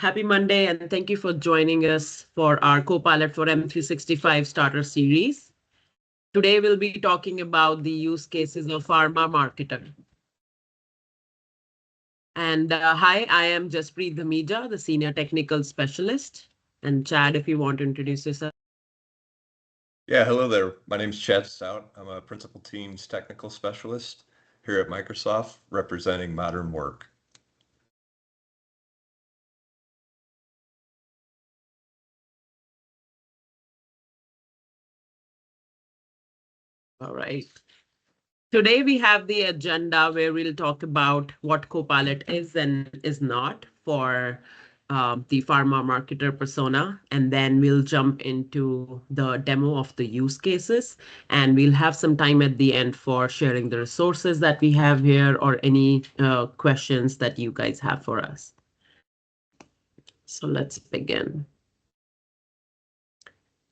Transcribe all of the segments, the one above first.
Happy Monday, and thank you for joining us for our Copilot for M365 Starter Series. Today, we'll be talking about the use cases of Pharma marketer. And hi, I am Jaspreet Dhamija, the Senior Technical Specialist. And Chad, if you want to introduce yourself. Yeah, hello there. My name's Chad Stout. I'm a Principal Teams Technical Specialist here at Microsoft, representing Modern Work. All right. Today, we have the agenda where we'll talk about what Copilot is and is not for the pharma marketer persona. And then we'll jump into the demo of the use cases. And we'll have some time at the end for sharing the resources that we have here or any questions that you guys have for us. So let's begin.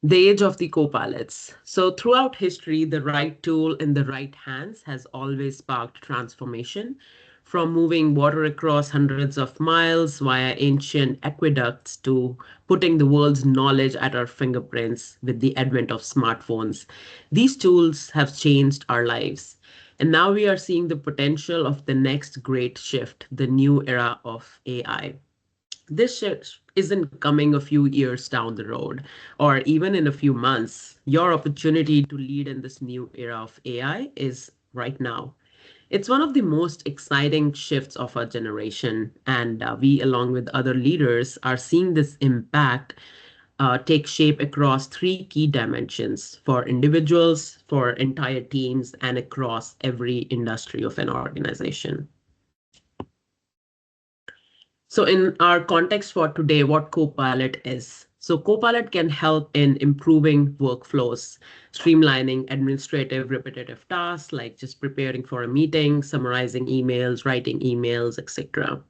The age of the copilots. So throughout history, the right tool in the right hands has always sparked transformation, from moving water across hundreds of miles via ancient aqueducts to putting the world's knowledge at our fingerprints with the advent of smartphones. These tools have changed our lives. And now we are seeing the potential of the next great shift, the new era of AI. This shift isn't coming a few years down the road or even in a few months. Your opportunity to lead in this new era of AI is right now. It's one of the most exciting shifts of our generation, and we, along with other leaders, are seeing this impact take shape across three key dimensions for individuals, for entire teams, and across every industry of an organization. So in our context for today, what Copilot is. So Copilot can help in improving workflows, streamlining administrative repetitive tasks like just preparing for a meeting, summarizing emails, writing emails, etc.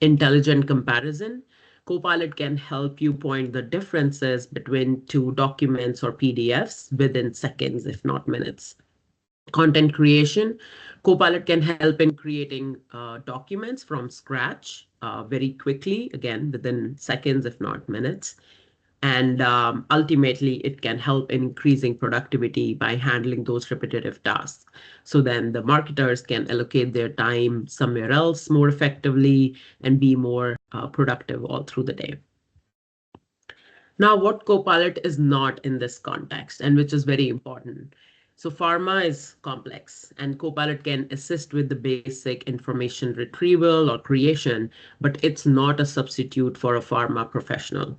Intelligent comparison. Copilot can help you point the differences between two documents or PDFs within seconds, if not minutes. Content creation. Copilot can help in creating documents from scratch very quickly, again, within seconds, if not minutes. And ultimately, it can help in increasing productivity by handling those repetitive tasks. So then the marketers can allocate their time somewhere else more effectively and be more productive all through the day. Now, what Copilot is not in this context, and which is very important. So Pharma is complex, and Copilot can assist with the basic information retrieval or creation, but it's not a substitute for a pharma professional.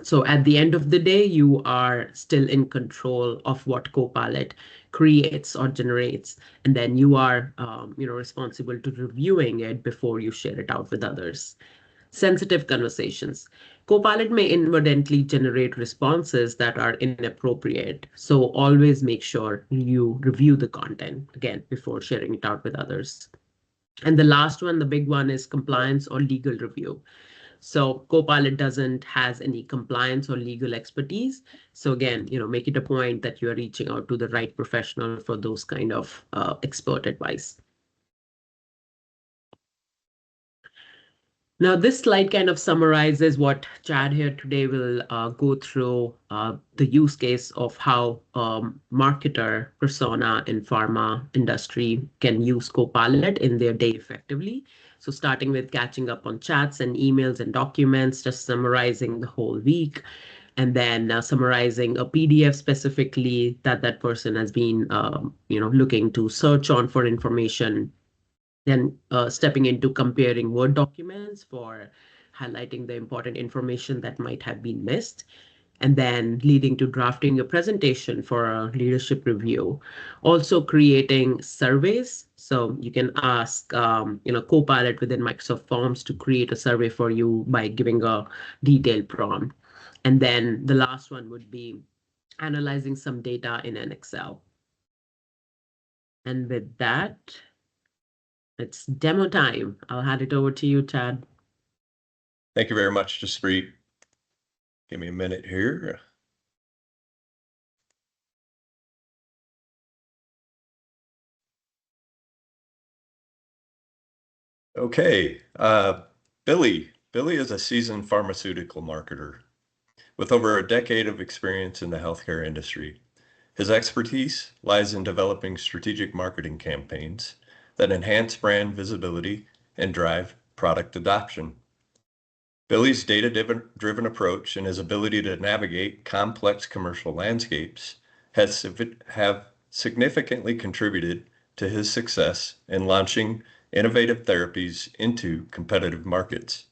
So at the end of the day, you are still in control of what Copilot creates or generates, and then you are responsible to reviewing it before you share it out with others. Sensitive conversations. Copilot may inadvertently generate responses that are inappropriate. So always make sure you review the content again before sharing it out with others. And the last one, the big one, is compliance or legal review. So Copilot doesn't has any compliance or legal expertise. So again, make it a point that you are reaching out to the right professional for those kind of expert advice. Now, this slide kind of summarizes what Chad here today will go through the use case of how marketer persona in pharma industry can use Copilot in their day effectively. So starting with catching up on chats and emails and documents, just summarizing the whole week, and then summarizing a PDF specifically that that person has been looking to search on for information, then stepping into comparing Word documents for highlighting the important information that might have been missed, and then leading to drafting a presentation for a leadership review. Also creating surveys. So you can ask, Copilot within Microsoft Forms to create a survey for you by giving a detailed prompt. And then the last one would be analyzing some data in an Excel. And with that, it's demo time. I'll hand it over to you, Chad. Thank you very much, Jaspreet. Give me a minute here. Okay, Billy, Billy is a seasoned pharmaceutical marketer with over a decade of experience in the healthcare industry. His expertise lies in developing strategic marketing campaigns that enhance brand visibility and drive product adoption. Billy's data-driven approach and his ability to navigate complex commercial landscapes have significantly contributed to his success in launching innovative therapies into competitive markets.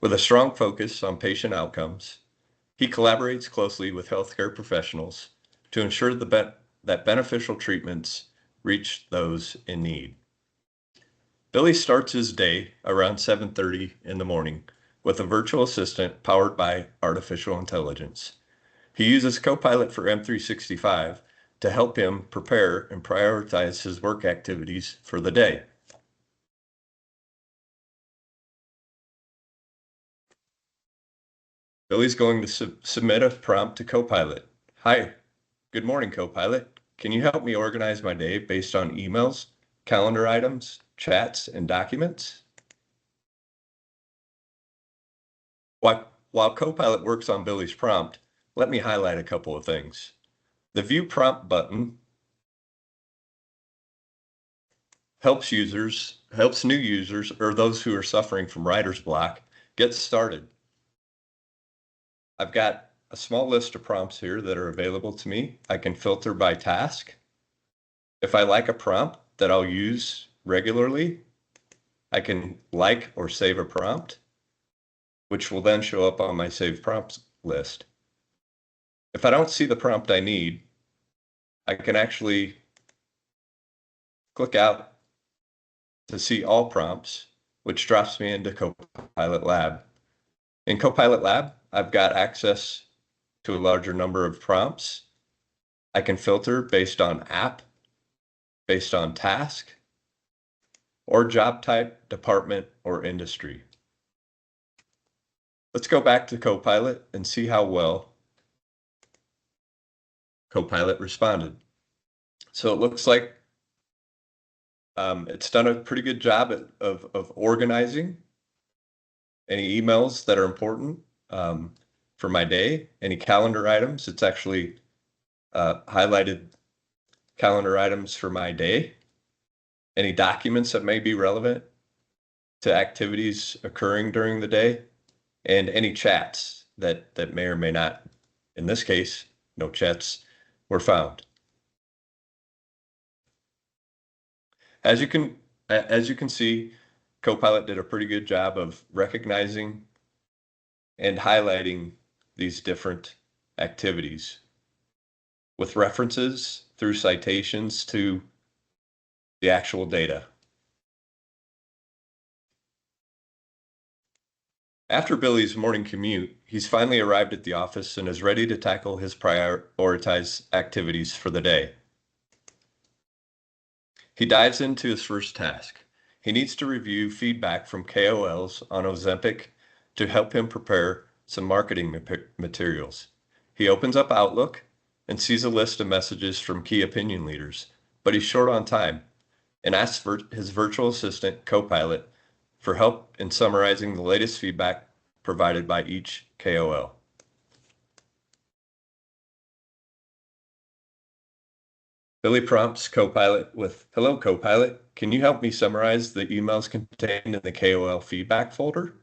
With a strong focus on patient outcomes, he collaborates closely with healthcare professionals to ensure that beneficial treatments reach those in need. Billy starts his day around 7:30 in the morning with a virtual assistant powered by artificial intelligence. He uses Copilot for M365 to help him prepare and prioritize his work activities for the day. Billy's going to submit a prompt to Copilot. Hi, good morning, Copilot. Can you help me organize my day based on emails, calendar items, chats, and documents? While Copilot works on Billy's prompt, let me highlight a couple of things. The View Prompt button helps new users or those who are suffering from writer's block get started. I've got a small list of prompts here that are available to me. I can filter by task. If I like a prompt that I'll use regularly, I can like or save a prompt, which will then show up on my saved prompts list. If I don't see the prompt I need, I can actually click out to see all prompts, which drops me into Copilot Lab. In Copilot Lab, I've got access to a larger number of prompts. I can filter based on app, based on task, or job type, department, or industry. Let's go back to Copilot and see how well Copilot responded. So it looks like it's done a pretty good job of organizing any emails that are important for my day, any calendar items. It's actually highlighted calendar items for my day, any documents that may be relevant to activities occurring during the day, and any chats that may or may not. In this case, no chats were found. As you can see, Copilot did a pretty good job of recognizing and highlighting these different activities with references through citations to the actual data. After Billy's morning commute, he's finally arrived at the office and is ready to tackle his prioritized activities for the day. He dives into his first task. He needs to review feedback from KOLs on Ozempic to help him prepare some marketing materials. He opens up Outlook and sees a list of messages from key opinion leaders, but he's short on time and asks his virtual assistant, Copilot, for help in summarizing the latest feedback provided by each KOL. Billy prompts Copilot with, "Hello, Copilot. Can you help me summarize the emails contained in the KOL feedback folder?"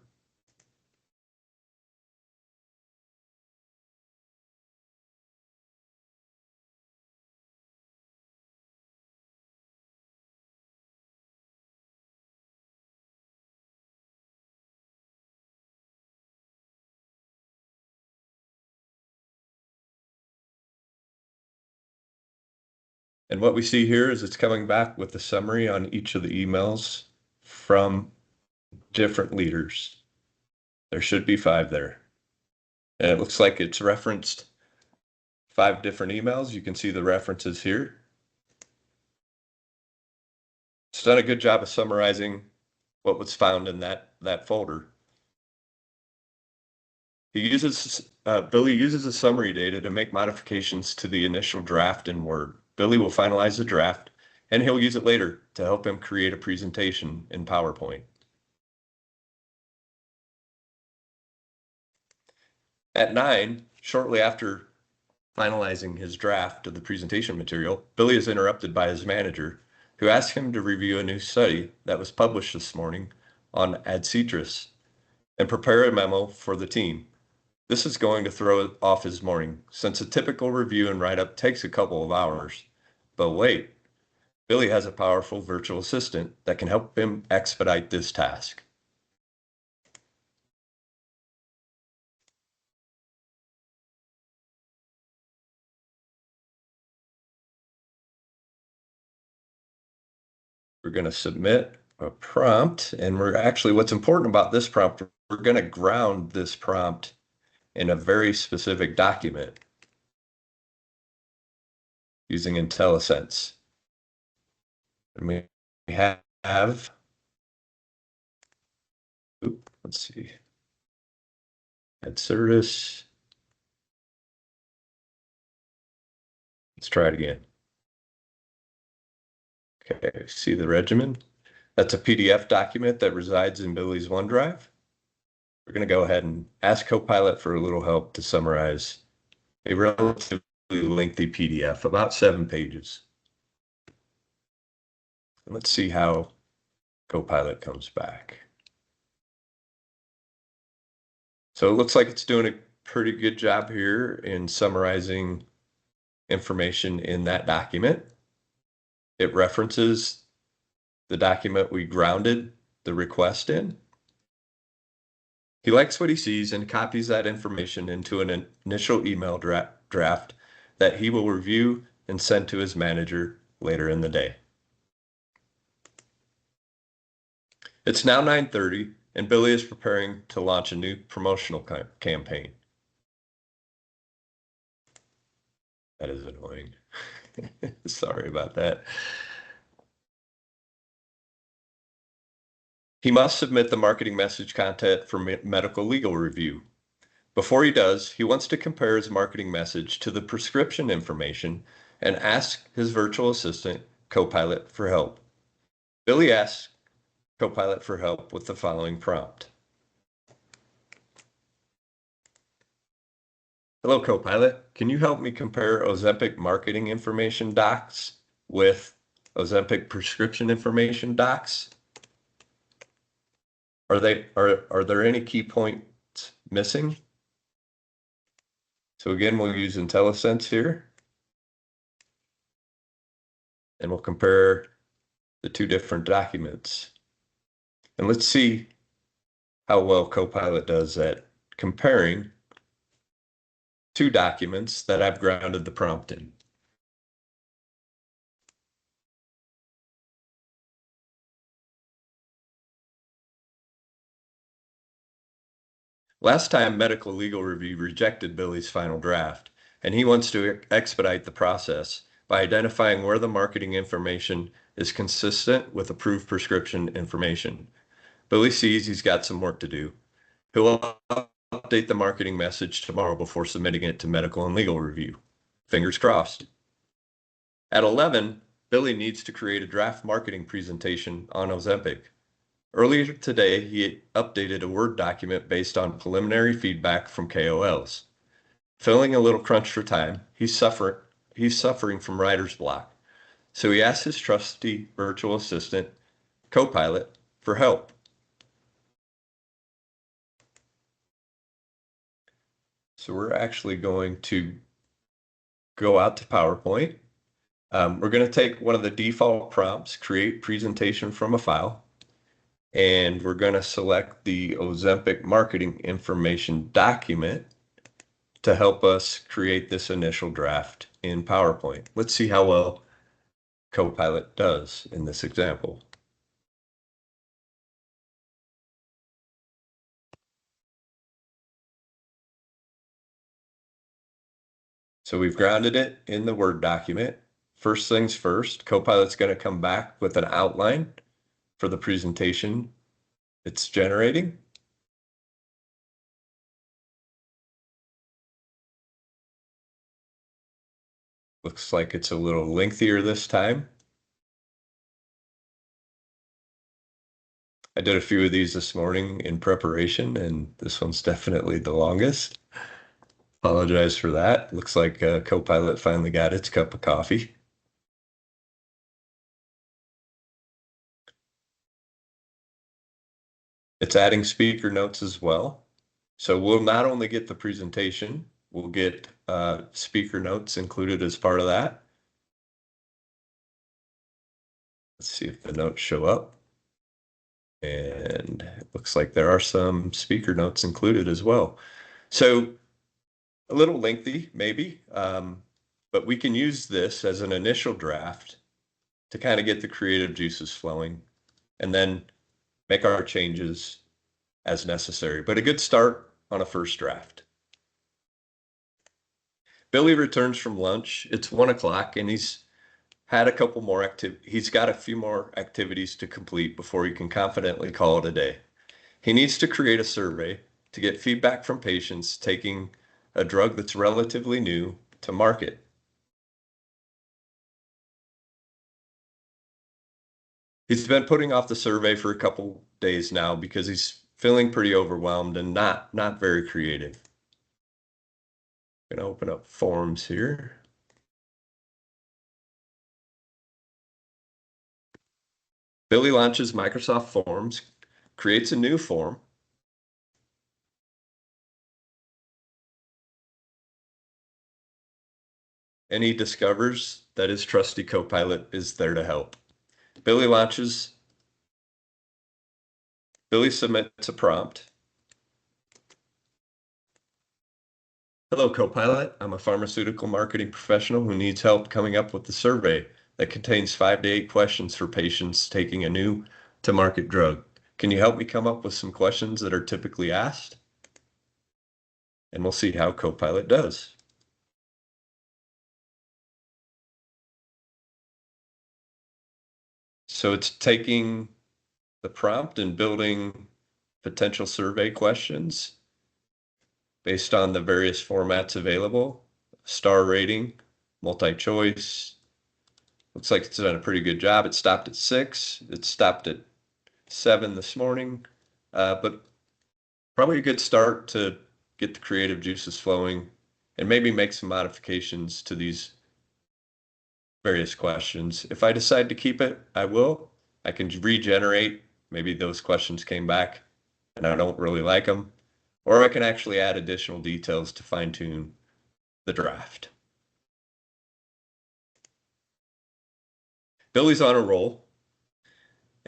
And what we see here is it's coming back with the summary on each of the emails from different leaders. There should be 5 there. And it looks like it's referenced 5 different emails. You can see the references here. It's done a good job of summarizing what was found in that folder. Billy uses the summary data to make modifications to the initial draft in Word. Billy will finalize the draft, and he'll use it later to help him create a presentation in PowerPoint. At 9, shortly after finalizing his draft of the presentation material, Billy is interrupted by his manager, who asks him to review a new study that was published this morning on adcetris and prepare a memo for the team. This is going to throw off his morning, since a typical review and write-up takes a couple of hours. But wait, Billy has a powerful virtual assistant that can help him expedite this task. We're going to submit a prompt, and what's important about this prompt, we're going to ground this prompt in a very specific document using IntelliSense. And we have, let's see, adcetris. Let's try it again. Okay, see the regimen? That's a PDF document that resides in Billy's OneDrive. We're going to go ahead and ask Copilot for a little help to summarize a relatively lengthy PDF, about 7 pages. And let's see how Copilot comes back. So it looks like it's doing a pretty good job here in summarizing information in that document. It references the document we grounded the request in. He likes what he sees and copies that information into an initial email draft that he will review and send to his manager later in the day. It's now 9:30 and Billy is preparing to launch a new promotional campaign. That is annoying. Sorry about that. He must submit the marketing message content for medical legal review. Before he does, he wants to compare his marketing message to the prescription information and ask his virtual assistant, Copilot, for help. Billy asks Copilot for help with the following prompt. Hello, Copilot. Can you help me compare Ozempic marketing information docs with Ozempic prescription information docs? Are there any key points missing? So again, we'll use IntelliSense here, and we'll compare the two different documents. And let's see how well Copilot does at comparing two documents that I've grounded the prompt in. Last time, Medical Legal Review rejected Billy's final draft, and he wants to expedite the process by identifying where the marketing information is consistent with approved prescription information. Billy sees he's got some work to do. He'll update the marketing message tomorrow before submitting it to Medical and Legal Review. Fingers crossed. At 11, Billy needs to create a draft marketing presentation on Ozempic. Earlier today, he updated a Word document based on preliminary feedback from KOLs. Feeling a little crunch for time, he's suffering from writer's block. So he asked his trusty virtual assistant, Copilot, for help. So we're actually going to go out to PowerPoint. We're going to take one of the default prompts, create presentation from a file, and we're going to select the Ozempic marketing information document to help us create this initial draft in PowerPoint. Let's see how well Copilot does in this example. So we've grounded it in the Word document. First things first, Copilot's going to come back with an outline for the presentation it's generating. Looks like it's a little lengthier this time. I did a few of these this morning in preparation, and this one's definitely the longest. Apologize for that. Looks like Copilot finally got its cup of coffee. It's adding speaker notes as well. So we'll not only get the presentation, we'll get speaker notes included as part of that. Let's see if the notes show up. And it looks like there are some speaker notes included as well. So a little lengthy, maybe, but we can use this as an initial draft to kind of get the creative juices flowing and then make our changes as necessary. But a good start on a first draft. Billy returns from lunch. It's 1 o'clock and he's had a couple more he's got a few more activities to complete before he can confidently call it a day. He needs to create a survey to get feedback from patients taking a drug that's relatively new to market. He's been putting off the survey for a couple days now because he's feeling pretty overwhelmed and not very creative. I'm gonna open up forms here. Billy launches Microsoft Forms, creates a new form, and he discovers that his trusty Copilot is there to help. Billy submits a prompt. Hello, Copilot. I'm a pharmaceutical marketing professional who needs help coming up with the survey that contains 5 to 8 questions for patients taking a new to market drug. Can you help me come up with some questions that are typically asked? And we'll see how Copilot does. So it's taking the prompt and building potential survey questions based on the various formats available, star rating, multi-choice. Looks like it's done a pretty good job. It stopped at 6. It stopped at 7 this morning, but probably a good start to get the creative juices flowing and maybe make some modifications to these various questions. If I decide to keep it, I will. I can regenerate. Maybe those questions came back and I don't really like them. Or I can actually add additional details to fine tune the draft. Billy's on a roll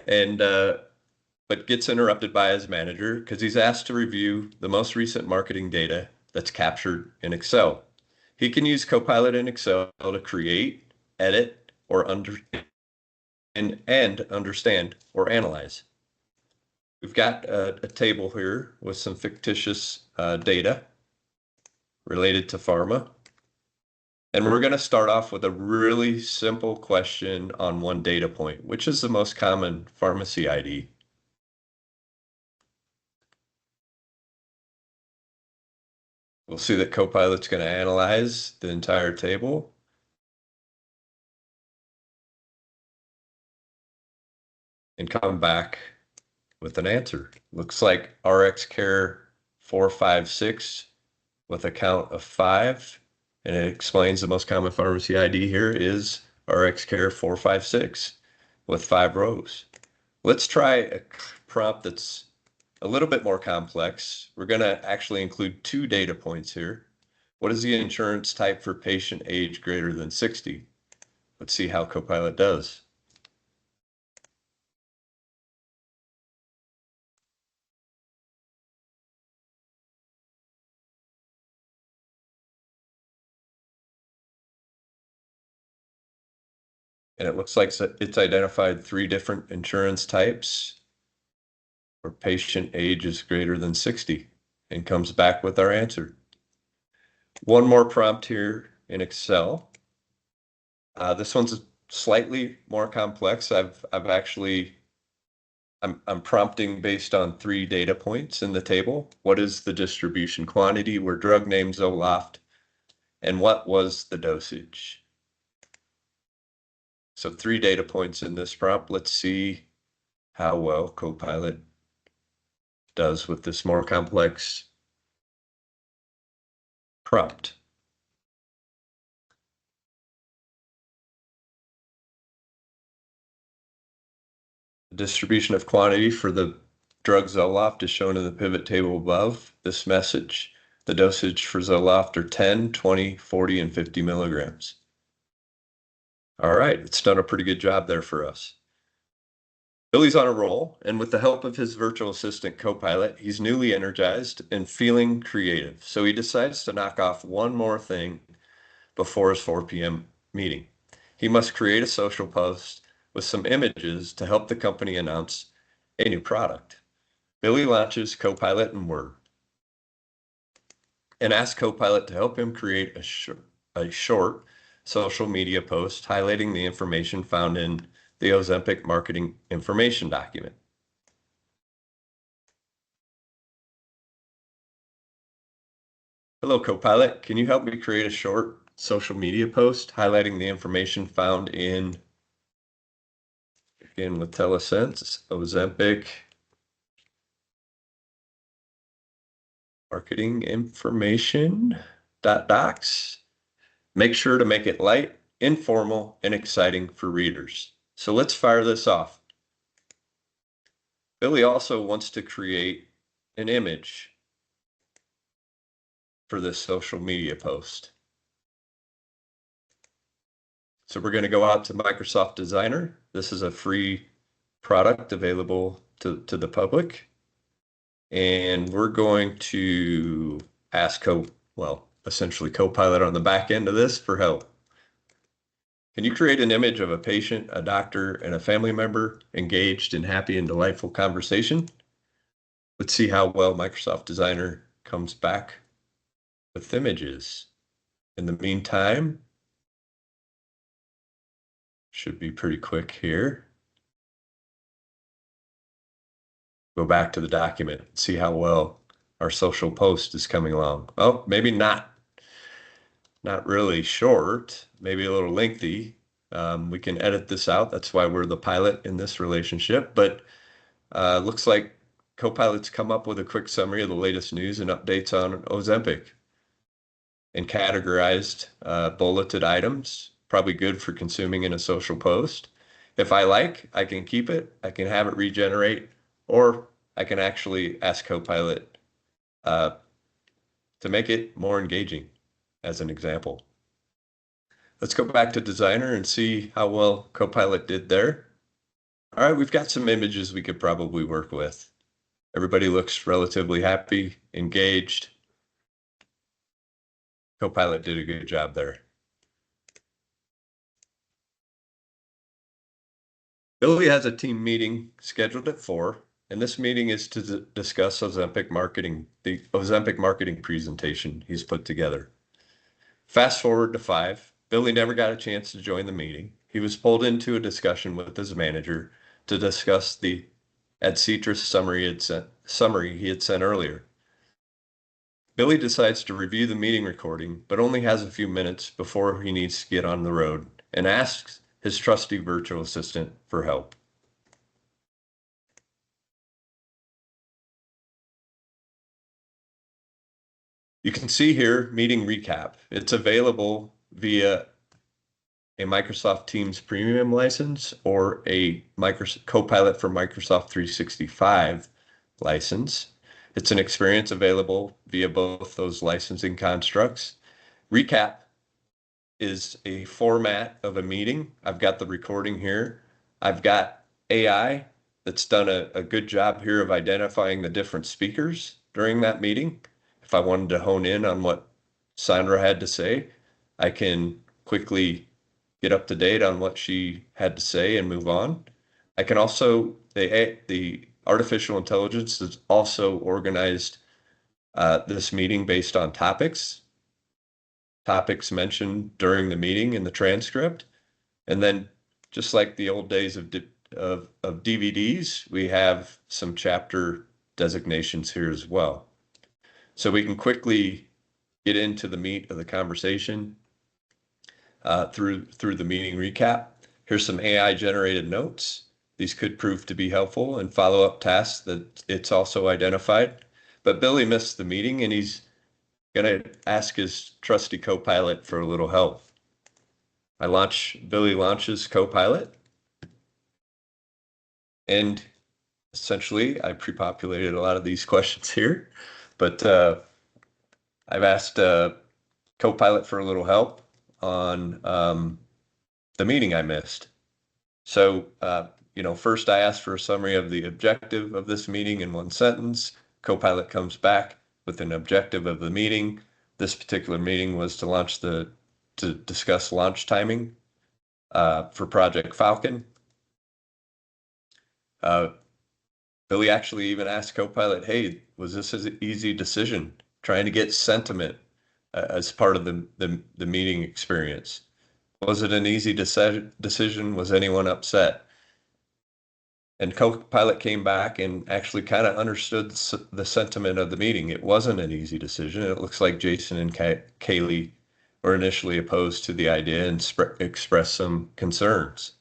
and but gets interrupted by his manager because he's asked to review the most recent marketing data that's captured in Excel. He can use Copilot in Excel to create, edit, or understand or analyze. We've got a table here with some fictitious data related to pharma. And we're going to start off with a really simple question on one data point, which is the most common pharmacy ID. We'll see that Copilot's going to analyze the entire table. And come back with an answer. Looks like RX Care 456 with a count of 5. And it explains the most common pharmacy ID here is RX Care 456 with 5 rows. Let's try a prompt that's a little bit more complex. We're going to actually include 2 data points here. What is the insurance type for patient age greater than 60? Let's see how Copilot does. And it looks like it's identified 3 different insurance types where patient age is greater than 60 and comes back with our answer. One more prompt here in Excel. This one's slightly more complex. I'm prompting based on 3 data points in the table. What is the distribution quantity? Were drug names Zoloft? And what was the dosage? So 3 data points in this prompt. Let's see how well Copilot does with this more complex Prompt. The distribution of quantity for the drug Zoloft is shown in the pivot table above this message. The dosage for Zoloft are 10, 20, 40, and 50 milligrams. All right, it's done a pretty good job there for us. Billy's on a roll, and with the help of his virtual assistant Copilot, he's newly energized and feeling creative. So he decides to knock off one more thing before his 4 p.m. meeting. He must create a social post with some images to help the company announce a new product. Billy launches Copilot in Word and asks Copilot to help him create a short social media post highlighting the information found in the Ozempic marketing information document. Hello, Copilot. Can you help me create a short social media post highlighting the information found in, again with TeleSense, Ozempic marketing information docs? Make sure to make it light, informal, and exciting for readers. So let's fire this off. Billy also wants to create an image for this social media post. So we're going to go out to Microsoft Designer. This is a free product available to the public. And we're going to ask essentially Copilot on the back end of this for help. Can you create an image of a patient, a doctor, and a family member engaged in happy and delightful conversation? Let's see how well Microsoft Designer comes back with images. In the meantime, should be pretty quick here. Go back to the document, see how well our social post is coming along. Oh, maybe not really short, maybe a little lengthy. We can edit this out. That's why we're the pilot in this relationship. But looks like Copilot's come up with a quick summary of the latest news and updates on Ozempic and categorized bulleted items, probably good for consuming in a social post. If I like, I can keep it, I can have it regenerate, or I can actually ask Copilot to make it more engaging, as an example. Let's go back to Designer and see how well Copilot did there. All right, we've got some images we could probably work with. Everybody looks relatively happy, engaged. Copilot did a good job there. Billy has a team meeting scheduled at 4, and this meeting is to discuss Ozempic marketing, the Ozempic marketing presentation he's put together. Fast forward to 5, Billy never got a chance to join the meeting. He was pulled into a discussion with his manager to discuss the AdCetrus summary he had sent earlier. Billy decides to review the meeting recording, but only has a few minutes before he needs to get on the road and asks his trusty virtual assistant for help. You can see here meeting recap. It's available via a Microsoft Teams premium license or a Copilot for Microsoft 365 license. It's an experience available via both those licensing constructs. Recap is a format of a meeting. I've got the recording here. I've got AI that's done a good job here of identifying the different speakers during that meeting. If I wanted to hone in on what Sandra had to say, I can quickly get up to date on what she had to say and move on. I can also, the artificial intelligence has also organized this meeting based on topics mentioned during the meeting in the transcript. And then just like the old days of DVDs, we have some chapter designations here as well. So we can quickly get into the meat of the conversation through the meeting recap. Here's some AI generated notes. These could prove to be helpful in follow-up tasks that it's also identified. But Billy missed the meeting and he's Gonna ask his trusty Copilot for a little help. Billy launches Copilot, and essentially I pre-populated a lot of these questions here, but I've asked Copilot for a little help on the meeting I missed. So, first I asked for a summary of the objective of this meeting in one sentence. Copilot comes back with an objective of the meeting. This particular meeting was to discuss launch timing for Project Falcon. Billy actually even asked Copilot, "Hey, was this an easy decision?" Trying to get sentiment as part of the meeting experience. Was it an easy decision? Was anyone upset? And Copilot came back and actually kind of understood the sentiment of the meeting. It wasn't an easy decision. It looks like Jason and Kaylee were initially opposed to the idea and expressed some concerns.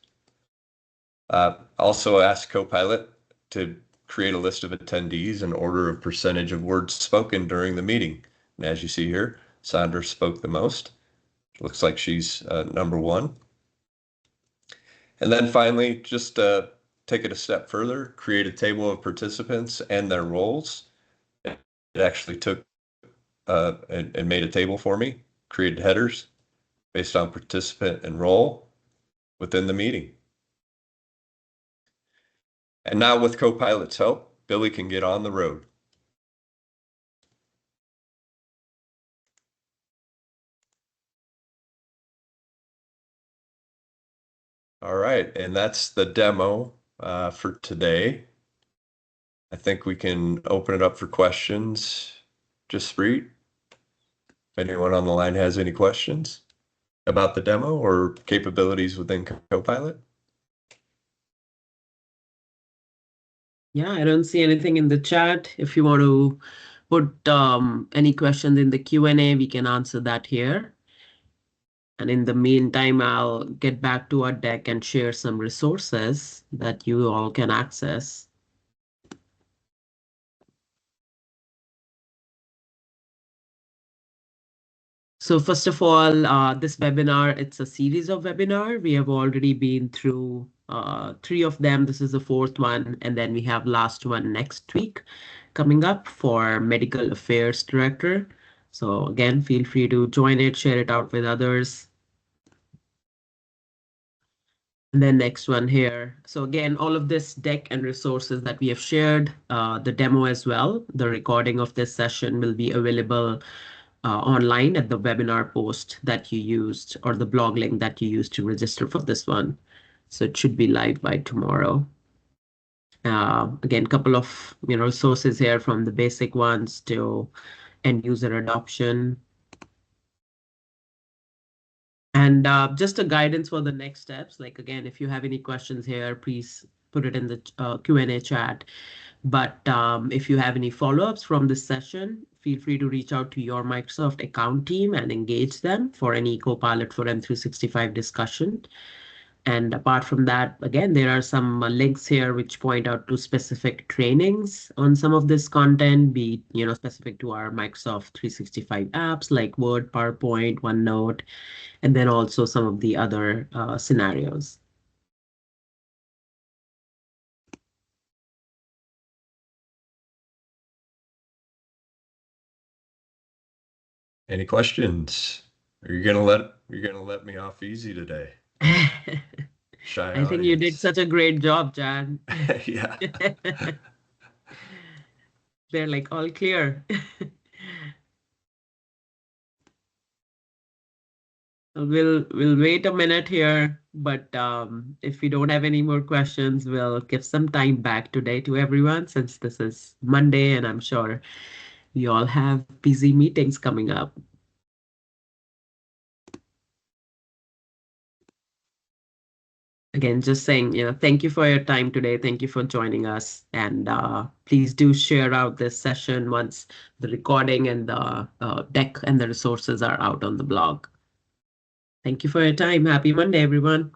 Also asked Copilot to create a list of attendees in order of percentage of words spoken during the meeting. And as you see here, Sandra spoke the most. Looks like she's number one. And then finally, just take it a step further, create a table of participants and their roles. It actually took and made a table for me, created headers based on participant and role within the meeting. And now with Copilot's help, Billy can get on the road. All right, and that's the demo for today. I think we can open it up for questions. Jaspreet, if anyone on the line has any questions about the demo or capabilities within Copilot. Yeah, I don't see anything in the chat. If you want to put any questions in the Q&A, we can answer that here. And in the meantime, I'll get back to our deck and share some resources that you all can access. So first of all, this webinar, it's a series of webinar. We have already been through 3 of them. This is the 4th one. And then we have last one next week coming up for Medical Affairs Director. So again, feel free to join it, share it out with others. And then next one here. So again, all of this deck and resources that we have shared, the demo as well, the recording of this session will be available online at the webinar post that you used or the blog link that you used to register for this one. So it should be live by tomorrow. Again, couple of resources here from the basic ones to end user adoption. And just a guidance for the next steps. Like, again, if you have any questions here, please put it in the Q&A chat. But if you have any follow-ups from this session, feel free to reach out to your Microsoft account team and engage them for any Copilot for M365 discussion. And apart from that, again, there are some links here which point out to specific trainings on some of this content, be specific to our Microsoft 365 apps like Word, PowerPoint, OneNote, and then also some of the other scenarios. Any questions? Are you gonna let me off easy today? Shy I think you did audience. such a great job, Jan. Yeah. They're like all clear. We'll wait a minute here, but if we don't have any more questions, we'll give some time back today to everyone since this is Monday and I'm sure you all have busy meetings coming up. Again, just saying, thank you for your time today. Thank you for joining us. And please do share out this session once the recording and the deck and the resources are out on the blog. Thank you for your time. Happy Monday, everyone.